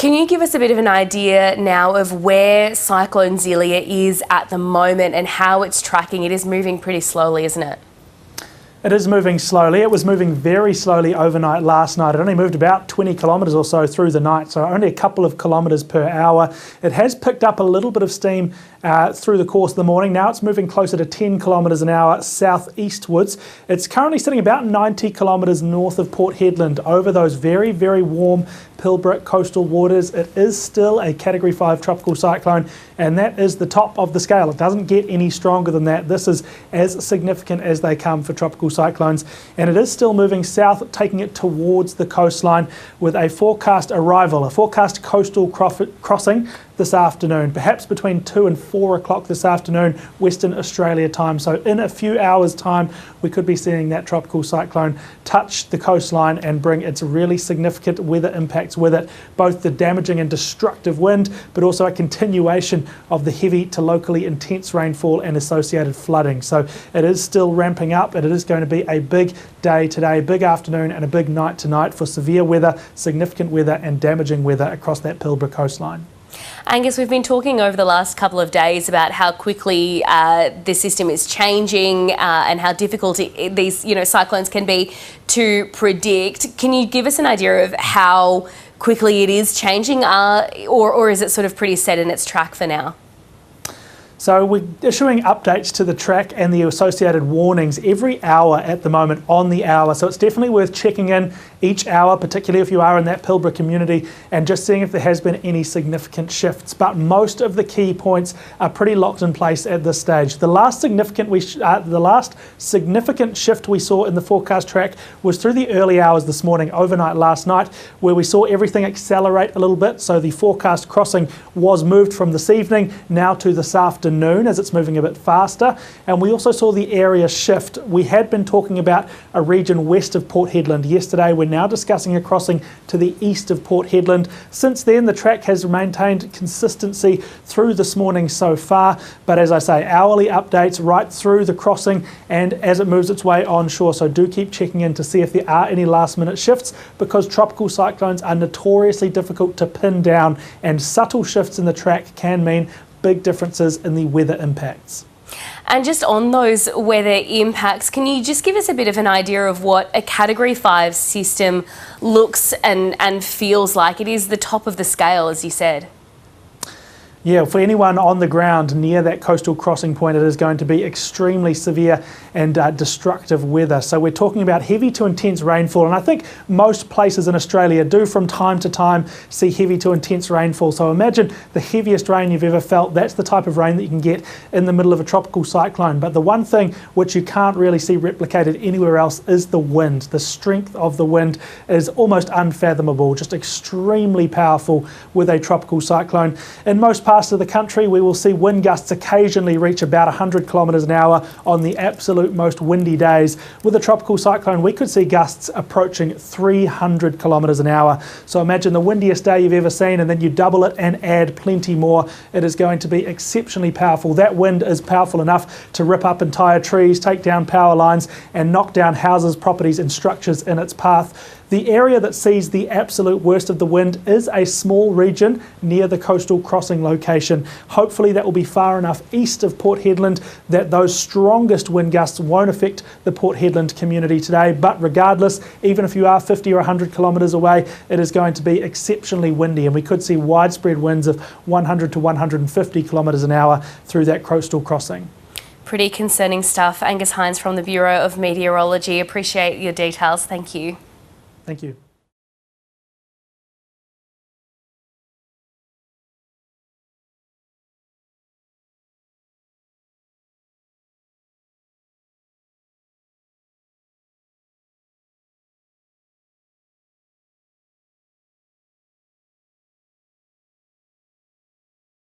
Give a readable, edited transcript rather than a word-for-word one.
Can you give us a bit of an idea now of where Cyclone Zelia is at the moment and how it's tracking? It is moving pretty slowly, isn't it? It is moving slowly. It was moving very slowly overnight last night. It only moved about 20 kilometres or so through the night, so only a couple of kilometres per hour. It has picked up a little bit of steam through the course of the morning. Now it's moving closer to 10 kilometres an hour southeastwards. It's currently sitting about 90 kilometres north of Port Hedland over those very, very warm Pilbara coastal waters. It is still a Category 5 tropical cyclone, and that is the top of the scale. It doesn't get any stronger than that. This is as significant as they come for tropical cyclones, and it is still moving south, taking it towards the coastline with a forecast arrival, a forecast coastal crossing this afternoon, perhaps between 2 and 4 o'clock this afternoon, Western Australia time. So in a few hours' time, we could be seeing that tropical cyclone touch the coastline and bring its really significant weather impacts with it, both the damaging and destructive wind, but also a continuation of the heavy to locally intense rainfall and associated flooding. So it is still ramping up, and it is going to be a big day today, big afternoon and a big night tonight for severe weather, significant weather and damaging weather across that Pilbara coastline. Angus, we've been talking over the last couple of days about how quickly the system is changing and how difficult these cyclones can be to predict. Can you give us an idea of how quickly it is changing, or is it sort of pretty set in its track for now? So we're issuing updates to the track and the associated warnings every hour at the moment, on the hour. So it's definitely worth checking in each hour, particularly if you are in that Pilbara community, and just seeing if there has been any significant shifts. But most of the key points are pretty locked in place at this stage. The last significant shift we saw in the forecast track was through the early hours this morning, overnight last night, where we saw everything accelerate a little bit. So the forecast crossing was moved from this evening now to this afternoon as it's moving a bit faster, and we also saw the area shift. We had been talking about a region west of Port Hedland yesterday. We're now discussing a crossing to the east of Port Hedland. Since then, the track has maintained consistency through this morning so far, but as I say, hourly updates right through the crossing and as it moves its way onshore. So do keep checking in to see if there are any last minute shifts, because tropical cyclones are notoriously difficult to pin down, and subtle shifts in the track can mean big differences in the weather impacts. And just on those weather impacts, can you just give us a bit of an idea of what a Category 5 system looks and feels like? It is the top of the scale, as you said. Yeah, for anyone on the ground near that coastal crossing point, it is going to be extremely severe and destructive weather. So we're talking about heavy to intense rainfall, and I think most places in Australia do from time to time see heavy to intense rainfall. So imagine the heaviest rain you've ever felt. That's the type of rain that you can get in the middle of a tropical cyclone. But the one thing which you can't really see replicated anywhere else is the wind. The strength of the wind is almost unfathomable, just extremely powerful with a tropical cyclone. In most parts of the country, we will see wind gusts occasionally reach about 100 kilometres an hour on the absolute most windy days. With a tropical cyclone, we could see gusts approaching 300 kilometres an hour. So imagine the windiest day you've ever seen, and then you double it and add plenty more. It is going to be exceptionally powerful. That wind is powerful enough to rip up entire trees, take down power lines, and knock down houses, properties and structures in its path. The area that sees the absolute worst of the wind is a small region near the coastal crossing location. Hopefully that will be far enough east of Port Hedland that those strongest wind gusts won't affect the Port Hedland community today. But regardless, even if you are 50 or 100 kilometres away, it is going to be exceptionally windy, and we could see widespread winds of 100 to 150 kilometres an hour through that coastal crossing. Pretty concerning stuff. Angus Hines from the Bureau of Meteorology. Appreciate your details. Thank you. Thank you.